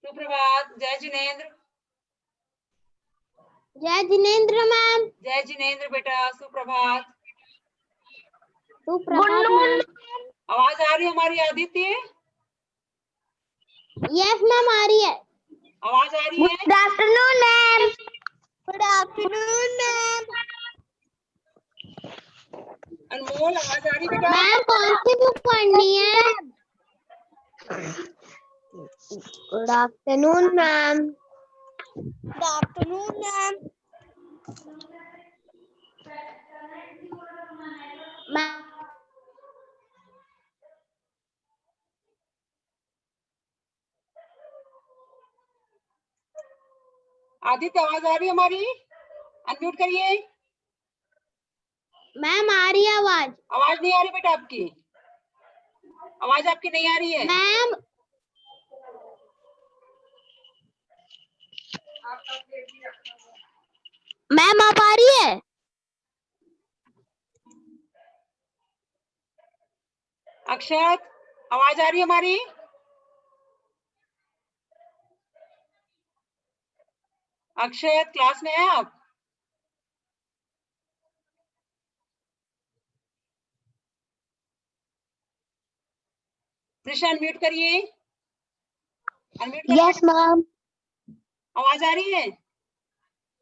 सुप्रभात। जय जिनेंद्र। जय जिनेंद्र मैम। जय जिनेंद्र बेटा, सुप्रभात। सुप्रभात। आवाज आ रही है हमारी आदित्य? यस मैम आ रही है। आवाज आ रही है? Good afternoon ma'am. Good afternoon ma'am. Anmol, आवाज आ रही बेटा? मैम कौन सी बुक पढ़नी है? Good afternoon ma'am. Good afternoon ma'am. Aditya, आवाज आ रही है हमारी? अनम्यूट करिए। मैम आ रही है आवाज। आवाज नहीं आ रही बेटा आपकी। आवाज आपकी नहीं आ रही है मैम। मैम आप आ रही है? अक्षत, आवाज आ रही है हमारी? अक्षत, क्लास में है आप? कृष्ण, अनम्यूट करिए। अनम्यूट करिए। Yes ma'am. आवाज आ रही है?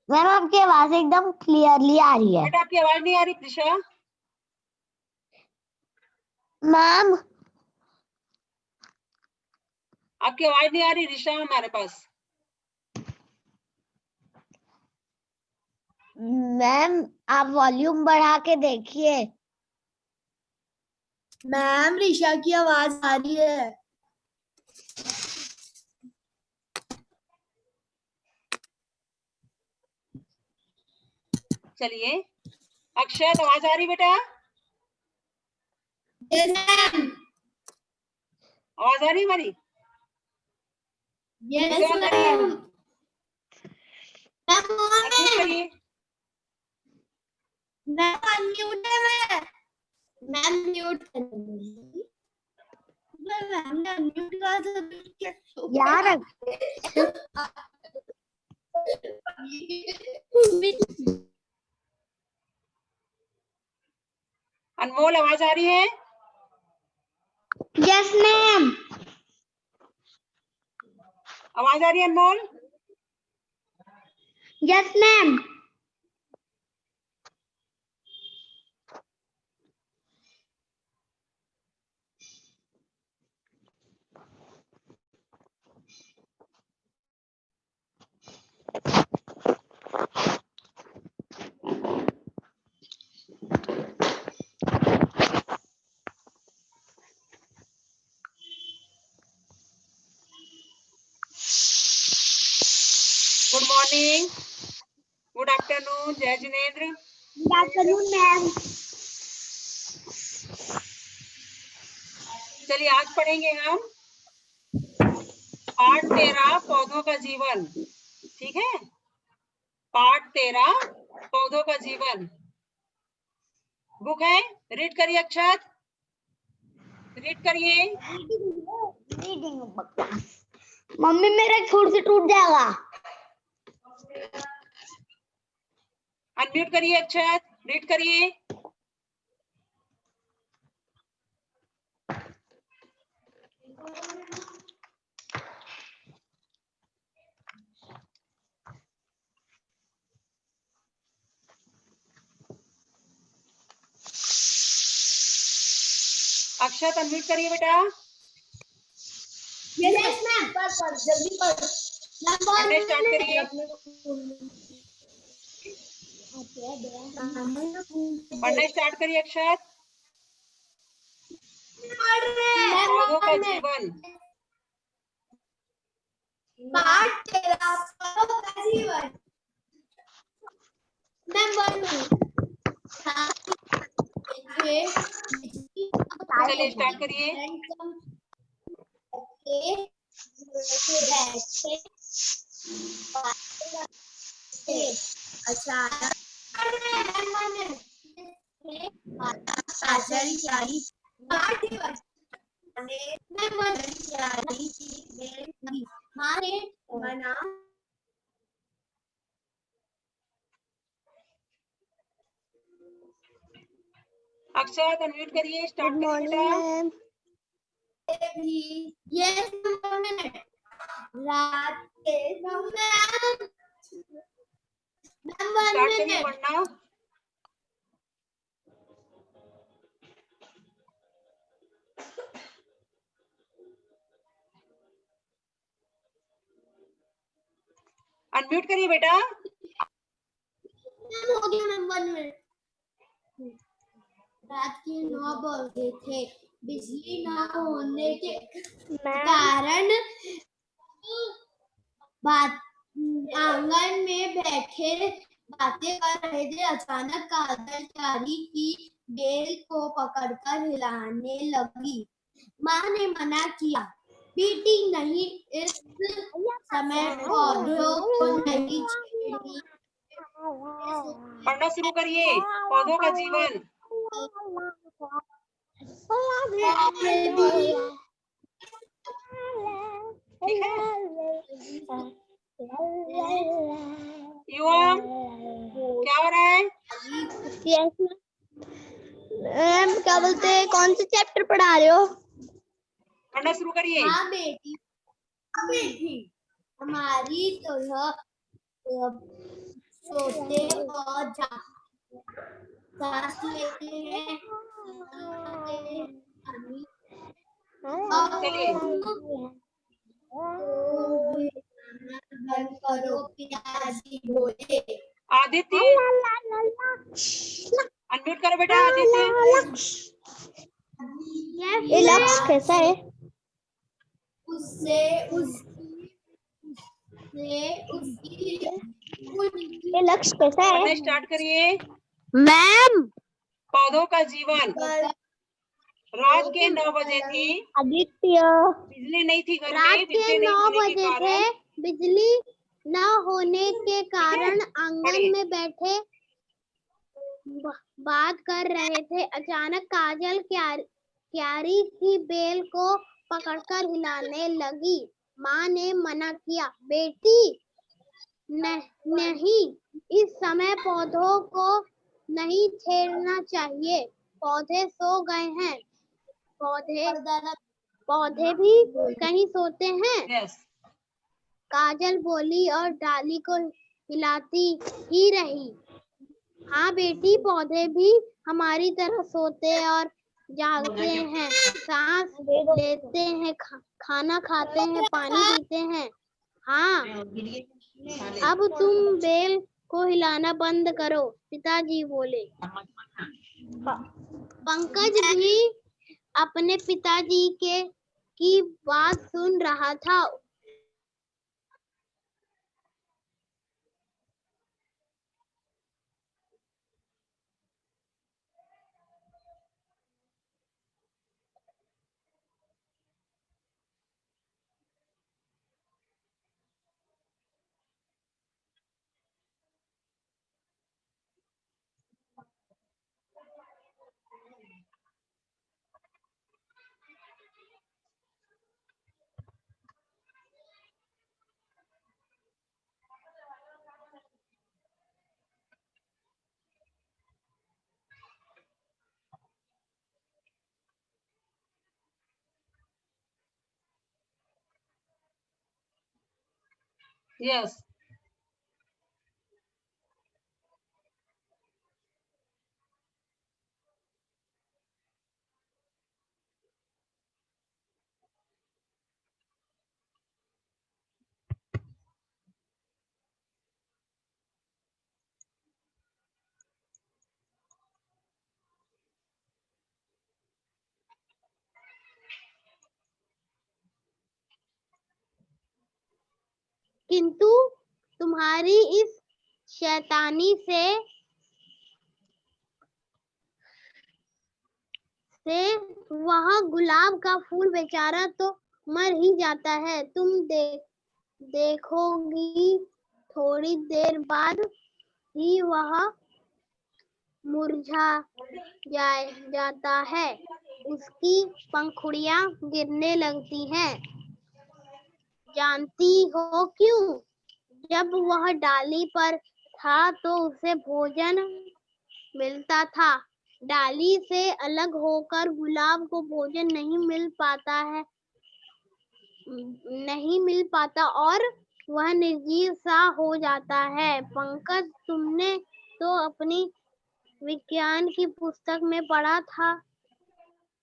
मैम आपकी आवाज एकदम क्लियरली आ रही है। बेटा आपकी आवाज नहीं आ रही प्रिशा। मैम आपकी आवाज नहीं आ रही ऋषा हमारे पास। मैम आप वॉल्यूम बढ़ा के देखिए। मैम ऋषा की आवाज आ रही है। चलिए, अक्षत आवाज आ रही बेटा? Yes ma'am. आवाज आ रही हमारी? Yes ma'am. अनम्यूट करिए। मैम अनम्यूट है। मैम म्यूट कर मैम ने अनम्यूट कर यार। अनमोल, आवाज आ रही है? Yes ma'am. आवाज आ रही है Anmol? Yes ma'am. Good morning, good afternoon. जय जिनेंद्र। Good afternoon ma'am. चलिए, आज पढ़ेंगे हम पाठ 13 पौधों का जीवन। ठीक है, पाठ 13 पौधों का जीवन। बुक है, रीड करिए अक्षत, रीड करिए। मम्मी मेरा छोड़ से टूट जाएगा। अनम्यूट करिए अक्षत, रीड करिए। अक्षत, अनम्यूट करिए बेटा। Yes ma'am. पढ़ जल्दी पढ़। पढ़ने स्टार्ट करिए। पढ़ने स्टार्ट करिए अक्षत। पौधों का जीवन। पाठ 13 पौधों का जीवन। मैं बोलूं। चलिए स्टार्ट करिए। माँ ने मना अक्षत अनम्यूट करिए, स्टार्ट करिए बेटा। भी ये रात के समय स्टार्ट करिए पढ़ना। अनम्यूट करिए बेटा। हो गया मैम 1 मिनट। रात के 9 बजे थे। बिजली न होने के कारण बात आंगन में बैठे बातें कर रहे थे। अचानक काजल क्यारी की बेल को पकड़कर हिलाने लगी। माँ ने मना किया, बेटी नहीं, इस समय पौधों को नहीं छेड़नी। पढ़ना शुरू करिए। पौधों का जीवन। ठीक है युवा, क्या हो रहा है? क्या बोलते हैं, कौन से चैप्टर पढ़ा रहे हो? पढ़ना शुरू करिए। हाँ बेटी, हमारी तरह सोते और सांस लेते हैं। चलिए बंद करो, पिताजी बोले। आदित्य अनम्यूट करो बेटा। आदित्य ये लक्ष्य कैसा है? उससे ये लक्ष्य कैसा है? पढ़ना स्टार्ट करिए। मैम पौधों का जीवन। रात के 9 बजे थी। आदित्य, बिजली नहीं थी घर रात में। के बिजली 9 नहीं होने के बजे थे। कारण बिजली न होने के कारण आंगन में बैठे बात कर रहे थे। अचानक काजल क्यारी की बेल को पकड़कर हिलाने लगी। माँ ने मना किया, बेटी नहीं, इस समय पौधों को नहीं छेड़ना चाहिए। पौधे सो गए हैं। पौधे भी कहीं सोते हैं। यस काजल बोली और डाली को हिलाती ही रही। हाँ बेटी, पौधे भी हमारी तरह सोते और जागते हैं, सांस लेते हैं, खाना खाते हैं, पानी पीते हैं। हाँ, अब तुम बेल को हिलाना बंद करो, पिताजी बोले। पंकज भी अपने पिताजी की बात सुन रहा था। यस किंतु तुम्हारी इस शैतानी से वह गुलाब का फूल बेचारा तो मर ही जाता है। तुम देखोगी, थोड़ी देर बाद ही वह मुरझा जाता है। उसकी पंखुड़ियां गिरने लगती हैं। जानती हो क्यों? जब वह डाली पर था तो उसे भोजन मिलता था। डाली से अलग होकर गुलाब को भोजन नहीं मिल पाता और वह निर्जीव सा हो जाता है। पंकज, तुमने तो अपनी विज्ञान की पुस्तक में पढ़ा था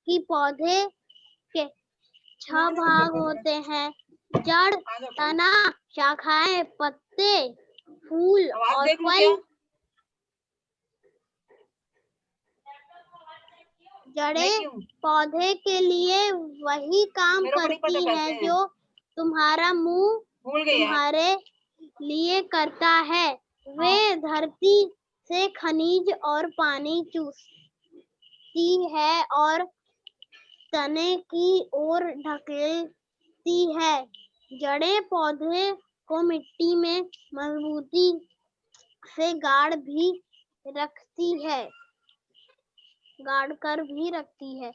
कि पौधे के 6 भाग होते हैं, जड़, तना, शाखाएं, पत्ते, फूल आवाज और देख लूं फल। क्या? जड़ें पौधे के लिए वही काम मेरे को नहीं पता करती कैसे हैं है। जो तुम्हारा मुंह भूल गई यार। तुम्हारे लिए करता है। वे धरती से खनिज और पानी चूसती है और तने की ओर ढकेलती है। जड़ें पौधे को मिट्टी में मजबूती से गाड़ कर भी रखती है।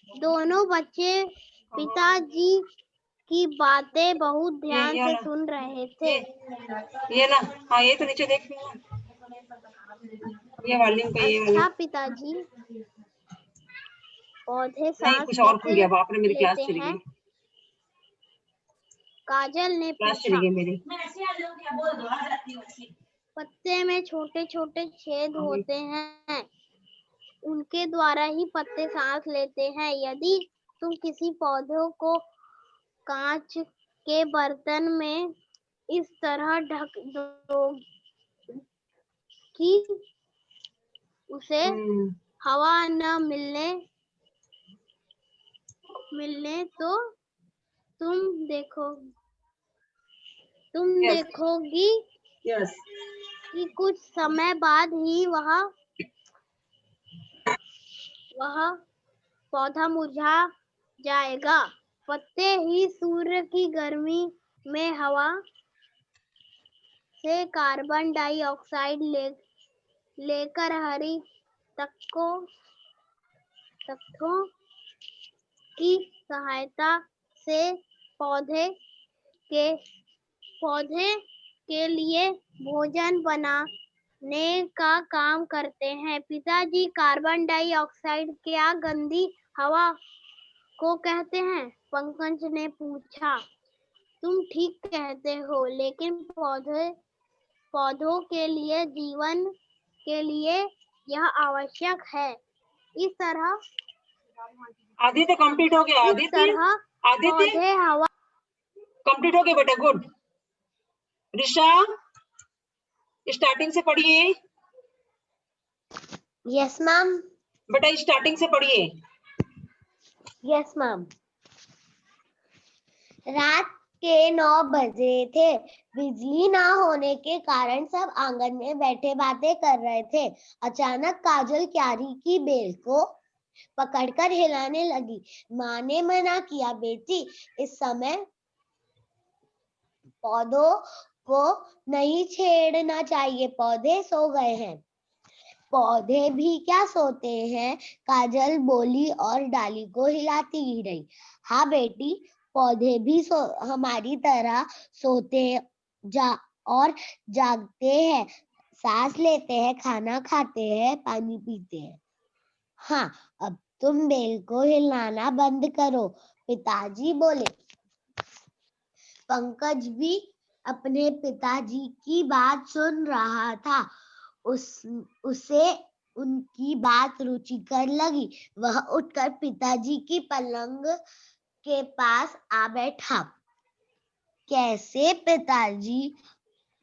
दोनों बच्चे पिताजी की बातें बहुत ध्यान से सुन रहे थे। ये ना, हाँ ये तो नीचे देख लो, ये वॉल्यूम पे ये वाला। अच्छा पिताजी, पौधे नहीं सांस कुछ और खुल कैसे गया, बाप रे मेरी क्लास लेते चली हैं? गई, काजल ने क्लास पूछा। चली गई मेरी। पत्ते में छोटे छोटे छेद होते हैं, उनके द्वारा ही पत्ते सांस लेते हैं। यदि तुम किसी पौधे को कांच के बर्तन में इस तरह ढक दो कि उसे हवा न मिलने तो तुम देखोगी कि कुछ समय बाद ही वह पौधा मुरझा जाएगा। पत्ते ही सूर्य की गर्मी में हवा से कार्बन डाइऑक्साइड लेकर हरी तख्तों की सहायता से पौधे के लिए भोजन बनाने का काम करते हैं। पिताजी, कार्बन डाइऑक्साइड क्या गंदी हवा को कहते हैं? पंकज ने पूछा। तुम ठीक कहते हो, लेकिन पौधों के लिए जीवन के लिए यह आवश्यक है। इस तरह आदित्य कंप्लीट हो गया। आदित्य पौधे हवा कंप्लीट हो गया बेटा, गुड। ऋषा स्टार्टिंग से पढ़िए। Yes ma'am. बेटा स्टार्टिंग से पढ़िए। Yes ma'am. रात के 9 बजे थे। बिजली ना होने के कारण सब आंगन में बैठे बातें कर रहे थे। अचानक काजल क्यारी की बेल को पकड़कर हिलाने लगी। माँ ने मना किया, बेटी इस समय पौधों को नहीं छेड़ना चाहिए, पौधे सो गए हैं। पौधे भी क्या सोते हैं? काजल बोली और डाली को हिलाती ही रही। हाँ बेटी, पौधे भी हमारी तरह सोते हैं और जागते हैं, सांस लेते हैं, खाना खाते हैं, पानी पीते हैं। हाँ, अब तुम बेल को हिलाना बंद करो, पिताजी बोले। पंकज भी अपने पिताजी की बात सुन रहा था। उसे उनकी बात रुचिकर लगी। वह उठकर पिताजी की पलंग के पास आ बैठा। कैसे पिताजी,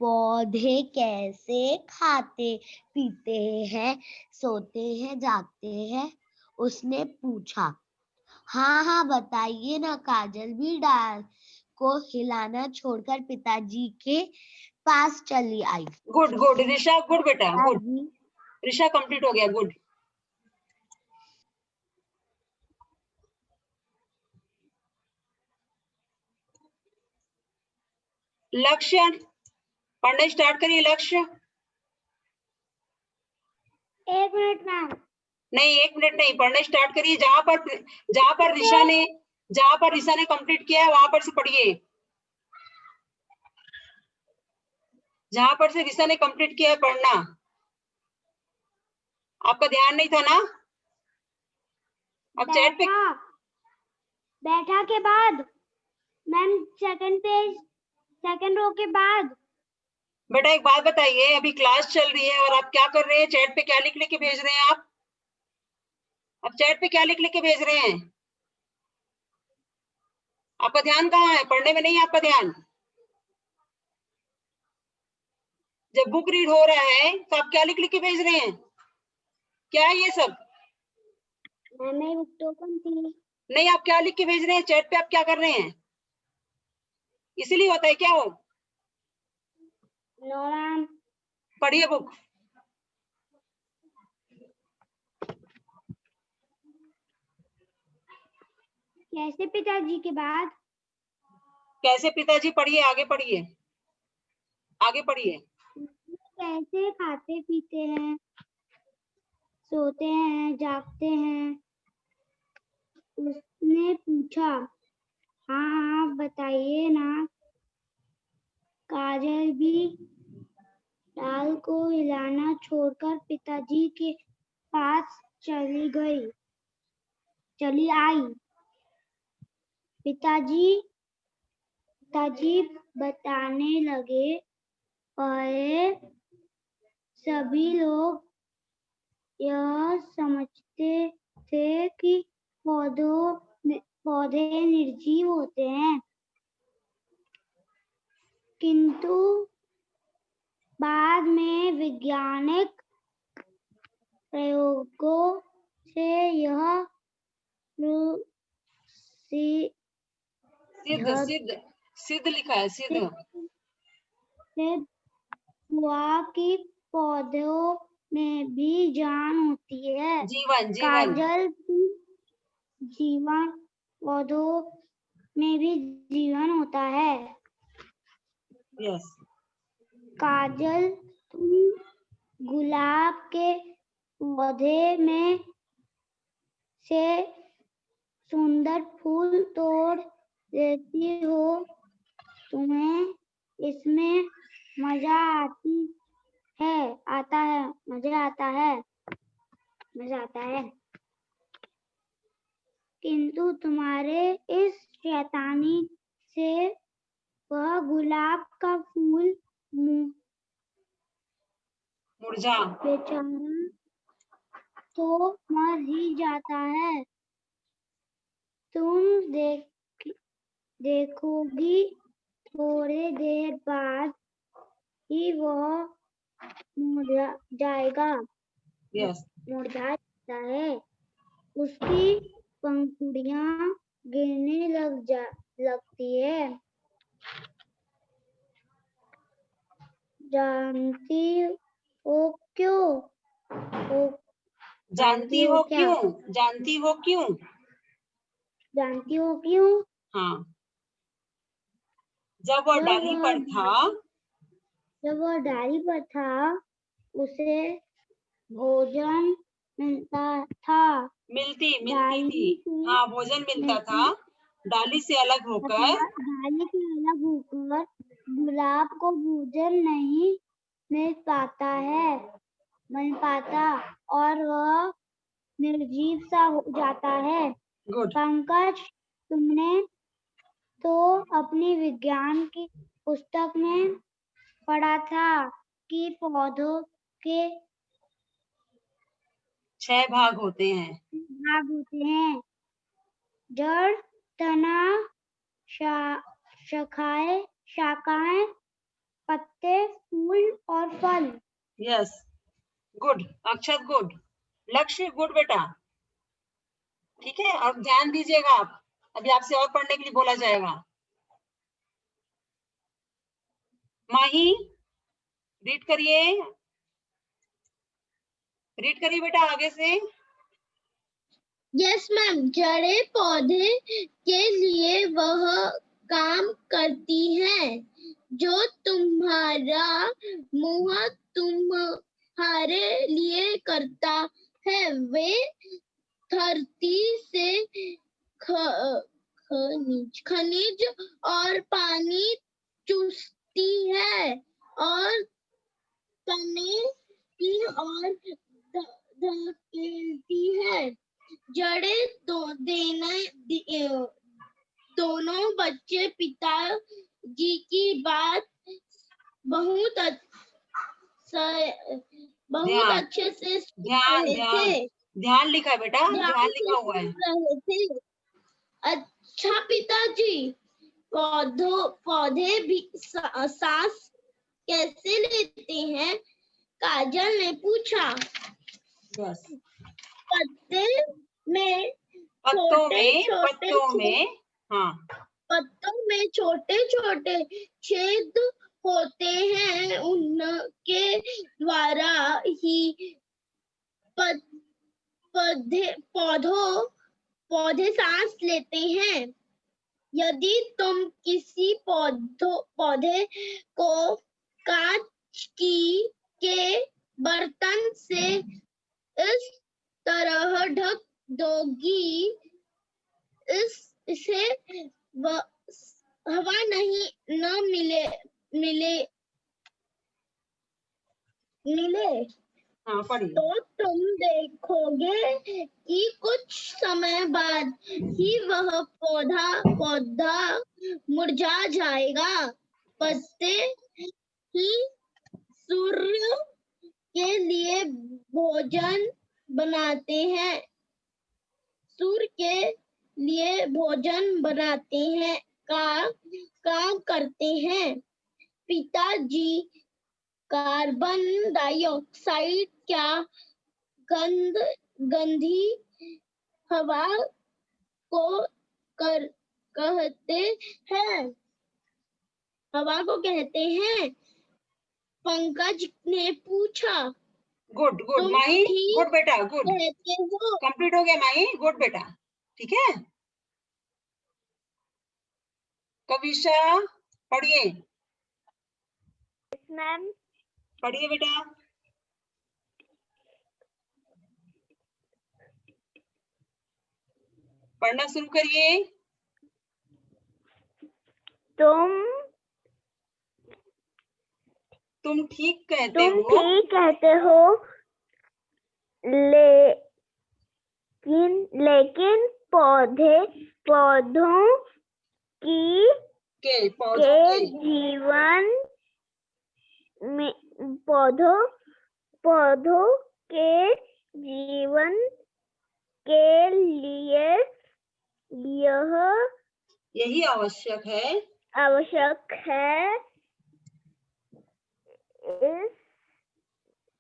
पौधे कैसे खाते पीते हैं, सोते हैं, जागते हैं? उसने पूछा। हाँ बताइए ना। काजल भी डाल को हिलाना छोड़कर पिताजी के पास चली आई। गुड गुड ऋषा, गुड बेटा, गुड। ऋषा कंप्लीट हो गया, गुड। लक्ष्य पढ़ना स्टार्ट करिए। लक्ष्य 1 मिनट मैम। नहीं 1 मिनट नहीं, पढ़ना स्टार्ट करिए। जहां पर ऋषा ने कंप्लीट किया है वहां पर से पढ़िए। जहां पर से विशा ने कंप्लीट किया है पढ़ना, आपका ध्यान नहीं था ना? अब चैट पे बैठा के बाद ma'am second page second row के बाद। बेटा एक बात बताइए, अभी क्लास चल रही है और आप क्या कर रहे हैं? चैट पे क्या लिख लिख के भेज रहे हैं आप? अब चैट पे क्या लिख लिख के भेज रहे हैं? आपका ध्यान कहाँ है? पढ़ने में नहीं है आपका ध्यान। जब बुक रीड हो रहा है तो आप क्या लिख लिख के भेज रहे हैं? क्या है ये सब? मैम बुक तो ओपन थी। नहीं, आप क्या लिख के भेज रहे हैं चैट पे? आप क्या कर रहे हैं? इसीलिए होता है क्या वो? No ma'am. पढ़िए बुक। कैसे पिताजी के बाद? कैसे पिताजी? पढ़िए, आगे पढ़िए, आगे पढ़िए। कैसे खाते पीते हैं, सोते हैं, जागते हैं? उसने पूछा। हाँ हाँ बताइए ना। काजल भी डाल को हिलाना छोड़कर पिताजी के पास चली आई। पिताजी बताने लगे, पहले सभी लोग यह समझते थे कि पौधे निर्जीव होते हैं, किंतु बाद में वैज्ञानिक प्रयोगों से यह सिद्ध लिखा है, सिद्ध। हुआ कि पौधों में भी जान होती है। जीवन, काजल जीवन, पौधों में भी जीवन होता है। यस। काजल, तुम गुलाब के पौधे में से सुंदर फूल तोड़ देती हो, तुम्हें इसमें मजा आता है, किंतु तुम्हारे इस शैतानी से वह गुलाब का फूल मुरझा बेचारा तो मर ही जाता है। तुम देखोगी थोड़े देर बाद ही वह मुरझा जाएगा। यस। मुरझा जाता है, उसकी पंखुड़ियां गिरने लगती है। जानती हो क्यों? जानती हो क्यों? हाँ, जब वह डाली पर था, उसे भोजन मिलता था। मिलती थी। हाँ, भोजन मिलता था। डाली से अलग होकर गुलाब को भोजन नहीं मिल पाता और वह निर्जीव सा हो जाता है। गुड। पंकज, तुमने तो अपनी विज्ञान की पुस्तक में पढ़ा था कि पौधों के 6 भाग होते हैं। जड़, तना, शाखाएं, पत्ते, फूल और फल। यस, गुड अक्षत, गुड। लक्ष्य, गुड बेटा। ठीक है, अब ध्यान दीजिएगा आप, अभी आपसे और पढ़ने के लिए बोला जाएगा। माही, रीड करिए बेटा आगे से। Yes ma'am. जड़ें पौधे के लिए वह काम करती हैं जो तुम्हारा मुंह तुम्हारे लिए करता है। वे धरती से खनिज और पानी चूसती है और तने की ओर धकेलती है। जड़ें दोनों बच्चे पिताजी की बात बहुत ध्यान अच्छे से सुन ध्यान रहे ध्यान थे। ध्यान लिखा है बेटा, ध्यान ध्यान से लिखा हुआ है। सुन रहे थे। अच्छा पिताजी, पौधे भी सांस कैसे लेते हैं? काजल ने पूछा। बस पत्ते में पत्तों छोटे में हाँ पत्तों में छोटे छोटे छेद होते हैं। उनके द्वारा ही पौधे सांस लेते हैं। यदि तुम किसी पौधे को कांच के बर्तन से इस तरह ढक दोगी, इसे हवा न मिले हाँ पढ़िए। तो तुम देखोगे कि कुछ समय बाद ही वह पौधा मुरझा जाएगा। पत्ते ही सूर्य के लिए भोजन बनाते हैं। सूर्य के लिए भोजन बनाते हैं, काम करते हैं। पिताजी, कार्बन डाइऑक्साइड क्या गंदी हवा को कहते हैं? पंकज ने पूछा। गुड गुड तुम माही, ठीक गुड बेटा, गुड, कहते हो। कंप्लीट हो गया माही, गुड बेटा, ठीक है। कविशा पढ़िए, मैम। पढ़िए बेटा। पढ़ना शुरू करिए। तुम ठीक कहते हो, लेकिन पौधों के जीवन में पौधों के जीवन के लिए यही आवश्यक है।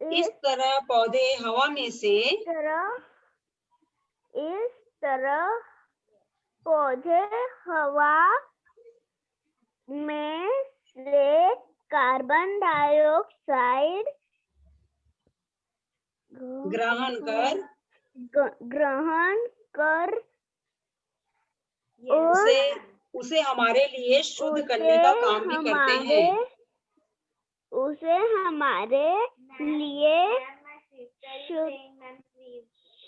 इस तरह पौधे हवा में से पौधे हवा में से कार्बन डाइऑक्साइड ग्रहण कर उसे हमारे लिए शुद्ध करने का काम भी करते हैं। उसे हमारे लिए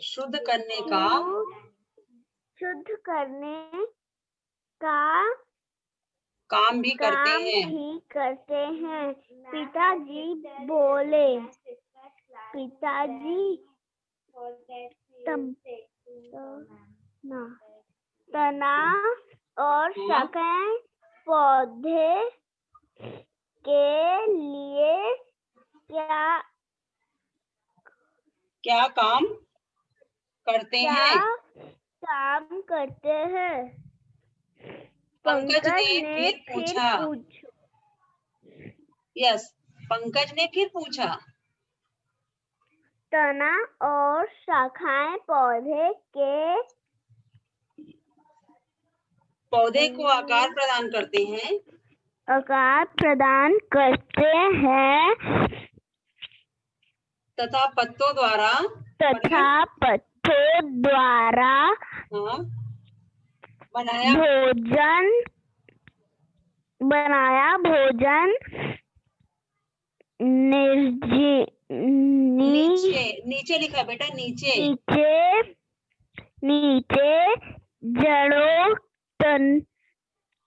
शुद्ध करने का काम भी करते हैं। पिताजी बोले। तना और शाखाएं पौधे के लिए क्या काम करते हैं? पंकज ने फिर पूछा। यस, पंकज ने फिर पूछा। तना और शाखाएं पौधे को आकार प्रदान करते हैं। तथा पत्तों द्वारा बनाया भोजन नीचे लिखा बेटा, नीचे जड़ों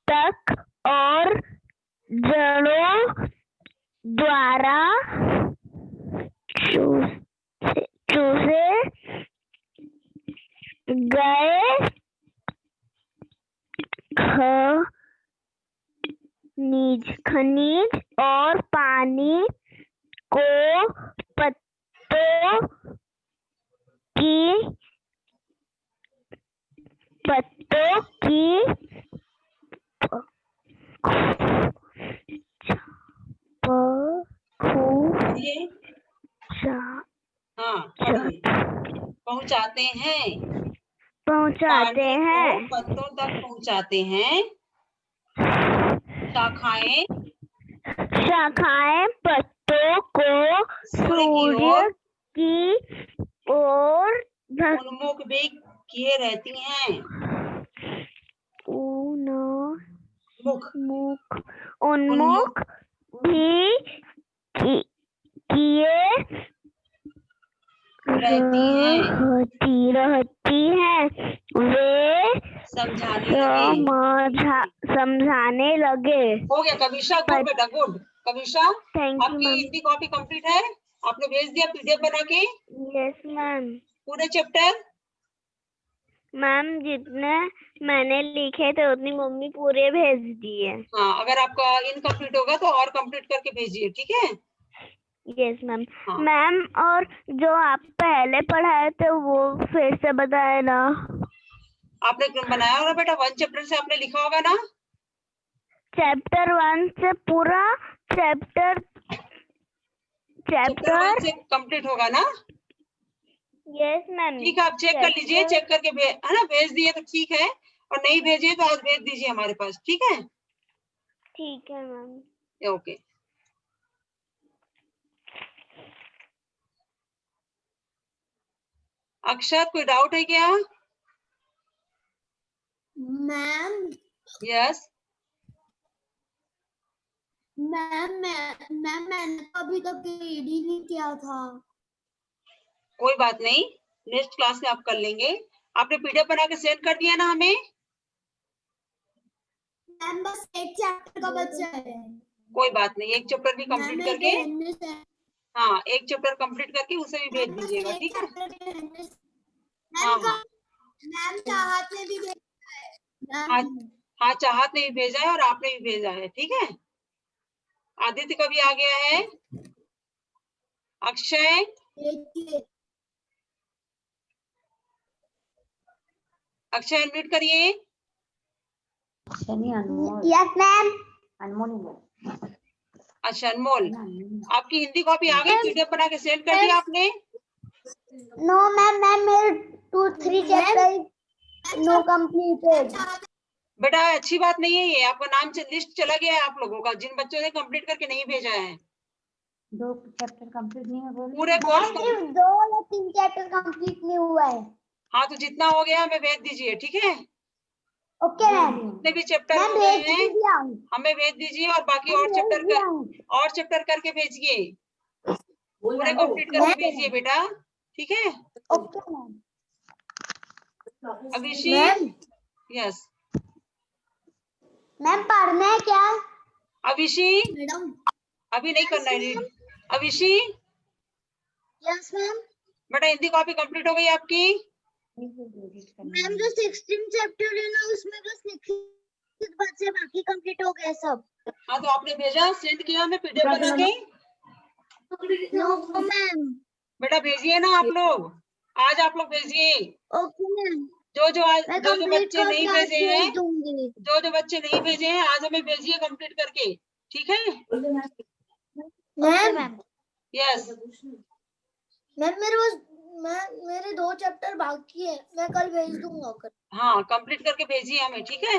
तक और जड़ों द्वारा चूसे गए खनिज और पानी को पत्तों की हाँ पहुंचाते हैं पत्तों तक पहुंचाते हैं। शाखाएं पत्तों को सूर्य की ओर उन्मुख भी किए रहती हैं। उन्मुख भी किए रहती हैं। वे समझाने लगे। हो गया कविशा, गुड बेटा गुड। कविशा आपकी हिंदी कॉपी कंप्लीट है? आपने भेज दिया पीडीएफ बना के? Yes ma'am. पूरे चैप्टर? मैम जितने मैंने लिखे थे उतनी मम्मी पूरे भेज दिए। हाँ अगर आपका इनकम्प्लीट होगा तो और कंप्लीट करके भेजिए, ठीक है? Yes ma'am. मैम और जो आप पहले पढ़ाए थे वो फिर से बताए ना। आपने बनाया होगा बेटा, 1 चैप्टर से आपने लिखा होगा ना? चैप्टर 1 से पूरा चैप्टर 1 से कंप्लीट होगा ना? Yes ma'am. ठीक है, आप चेक कर लीजिए, चेक करके है ना, भेज दिए तो ठीक है, और नहीं भेजिए तो आज भेज दीजिए हमारे पास, ठीक है? ठीक है मैम। ओके। अक्षत कोई डाउट है क्या? मैम। यस मैम मैंने अभी तक रीड ही नहीं किया था। कोई बात नहीं, नेक्स्ट क्लास में आप कर लेंगे। आपने पीडीएफ बना के सेंड कर दिया ना हमें? मैम बस एक चैप्टर का बचा है। कोई बात नहीं, एक चैप्टर भी कंप्लीट करके, हाँ एक चैप्टर कंप्लीट करके उसे भी भेज दीजिएगा, ठीक है? हाँ मैम चाहत ने भी भेजा है। हाँ चाहत ने भी भेजा है और आपने भी भेजा है, ठीक है? आदित्य का भी आ गया है। अक्षय अनम्यूट करिए। Yes ma'am. अच्छा अनमोल, आपकी हिंदी कॉपी आ गई? पीडीएफ बना के सेंड कर दिया आपने? नो मैम मेरे 2-3 चैप्टर नो कंप्लीटेड। बेटा अच्छी बात नहीं है ये, आपका नाम लिस्ट चला गया है आप लोगों का, जिन बच्चों ने कंप्लीट करके नहीं भेजा है। 2 चैप्टर कंप्लीट नहीं है, पूरे कोर्स सिर्फ 2 या 3 चैप्टर कंप्लीट नहीं हुआ है। हाँ तो जितना हो गया हमें भेज दीजिए, ठीक है? Okay ma'am. जितने भी चैप्टर हो गए हैं हमें भेज दीजिए, और बाकी और चैप्टर करके भेजिए, पूरे कंप्लीट करके भेजिए बेटा, ठीक है? Okay ma'am. Abhishek yes ma'am पढ़ना है क्या? अभिषेक मैडम अभी नहीं करना है रीड। अभिषेक यस मैम। बेटा हिंदी कॉपी कंप्लीट हो गई आपकी? मैम जो 16 चैप्टर है ना उसमें बस लिखित बचे, बाकी कंप्लीट हो गए सब। हाँ तो आपने भेजा, सेंड किया हमें पीडीएफ बना के? No ma'am. बेटा भेजिए ना आप लोग, आज आप लोग भेजिए। Okay ma'am. जो बच्चे नहीं भेजे हैं, जो बच्चे नहीं भेजे हैं आज हमें भेजिए कंप्लीट करके, ठीक है? मैम यस मैम मेरे 2 चैप्टर बाकी है, मैं कल भेज दूंगा कर। हाँ कंप्लीट करके भेजिए हमें, ठीक है?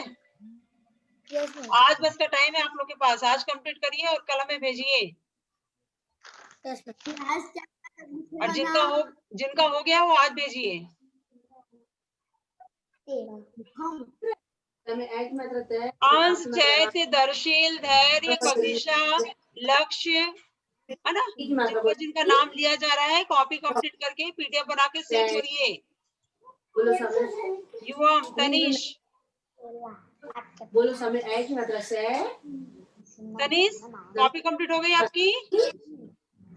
Yes ma'am. आज बस का टाइम है आप लोग के पास, आज कंप्लीट करिए और कल हमें भेजिए। Yes ma'am. और जिनका हो गया वो आज भेजिए। अंश, चैत्य, दर्शील, धैर्य, कविशा, लक्ष्य, है ना, जिनका नाम लिया जा रहा है कॉपी कंप्लीट करके पीडीएफ बना के सेंड करिए। युवम, तनिष बोलो समय एक मात्रा से तनीष कॉपी कंप्लीट हो गई आपकी?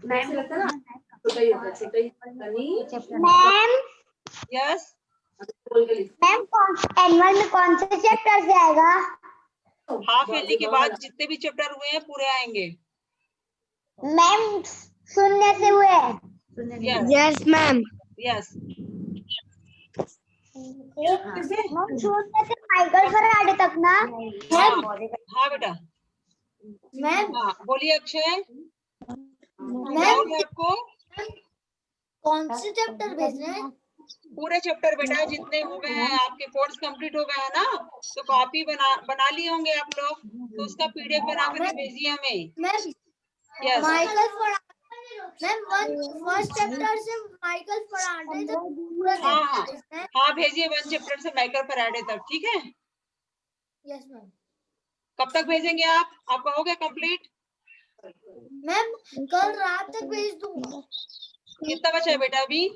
मैम लगता है ना छोटा ही होता है, छोटा ही तनी मैम यस बोल के लिख। मैम एनुअल में कौन से चैप्टर से आएगा? हाफ ईयरली के बाद जितने भी चैप्टर हुए हैं पूरे आएंगे। मैम शून्य से हुए। Yes yes ma'am. Yes ma'am शून्य से माइकल फराडे तक ना? हाँ बेटा। मैम हाँ बोलिए अक्षय, क्या हो गया आपको? कौन से चैप्टर भेज रहे हैं? पूरे चैप्टर बेटा जितने हो गए हैं, आपके कोर्स कंप्लीट हो गए हैं ना, तो कॉपी बना लिए होंगे आप लोग, तो उसका पीडीएफ बना करके भेजिए हमें। Ma'am yes Michael Faraday ma'am first chapter से माइकल फराडे तक पूरा हाँ हाँ चैप्टर है। हाँ भेजिए 1 चैप्टर से माइकल फैराडे तक, ठीक है? Yes ma'am. कब तक भेजेंगे आप? आपका हो गया कंप्लीट? मैम कल रात तक भेज दूंगा। कितना बचा है बेटा अभी?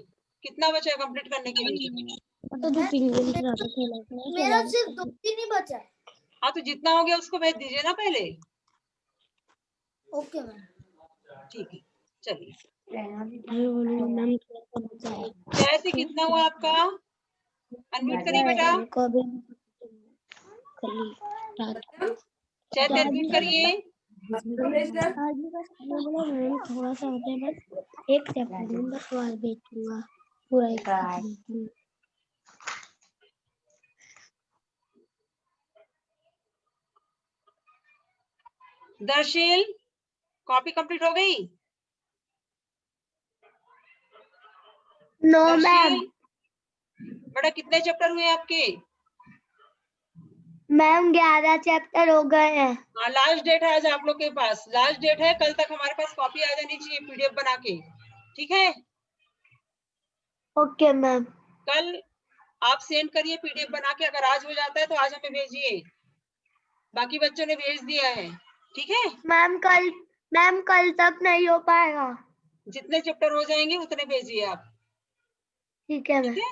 कितना बचा है कंप्लीट करने के लिए? मेरा सिर्फ 2 दिन ही बचा है। हाँ तो जितना हो गया उसको भेज दीजिए ना पहले। Okay ma'am. ठीक है चलिए। मैम जैसे कितना हुआ आपका? अनम्यूट करिए बेटा। जैसे अनम्यूट करिए। थोड़ा सा होता है बस एक चैप्टर में बस सवाल भेजूंगा पूरा एक। दर्शिल कॉपी कंप्लीट हो गई? नो दर्शिल बेटा कितने चैप्टर हुए आपके? मैम 11 चैप्टर हो गए हैं। हाँ लास्ट डेट है आज आप लोग के पास, लास्ट डेट है, कल तक हमारे पास कॉपी आ जानी चाहिए पीडीएफ बना के, ठीक है? Okay ma'am. कल आप सेंड करिए पीडीएफ बना के, अगर आज हो जाता है तो आज हमें भेजिए, बाकी बच्चों ने भेज दिया है, ठीक है? मैम कल तक नहीं हो पाएगा। जितने चैप्टर हो जाएंगे उतने भेजिए आप, ठीक है ठीक मैम। है?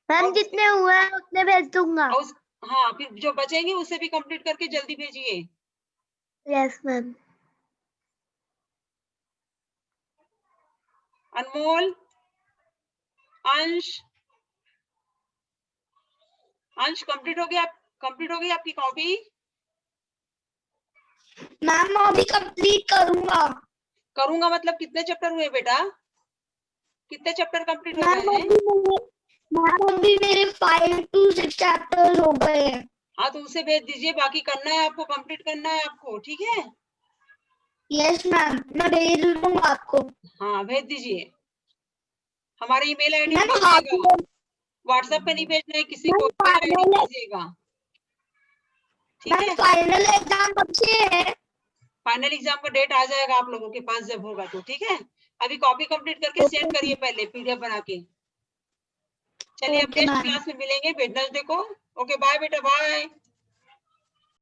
मैम और जितने हुए हैं उतने भेज दूंगा। और हाँ फिर जो बचेंगे उसे भी कंप्लीट करके जल्दी भेजिए। Yes ma'am. अनमोल, अंश, अंश कंप्लीट हो गया? कंप्लीट हो गई आपकी कॉपी? मैम अभी कंप्लीट करूंगा मतलब कितने चैप्टर हुए बेटा? कितने चैप्टर कंप्लीट हो गए हैं? मैम अभी मेरे 5 to 6 चैप्टर हो गए हैं। हाँ तो उसे भेज दीजिए, बाकी करना है आपको, कंप्लीट करना है आपको, ठीक है? यस मैम मैं भेज दूंगा आपको। हाँ भेज दीजिए, हमारे ईमेल आईडी मैम भेजिएगा, व्हाट्सएप पे नहीं भेजना है किसी को, ईमेल आईडी भेजिएगा, ठीक है? फाइनल एग्जाम कब से है? फाइनल एग्जाम का डेट आ जाएगा आप लोगों के पास जब होगा तो, ठीक है? अभी कॉपी कंप्लीट करके सेंड करिए पहले पीडीएफ बना के। चलिए अब नेक्स्ट क्लास में मिलेंगे वेडनेसडे को। ओके बाय बेटा, बाय।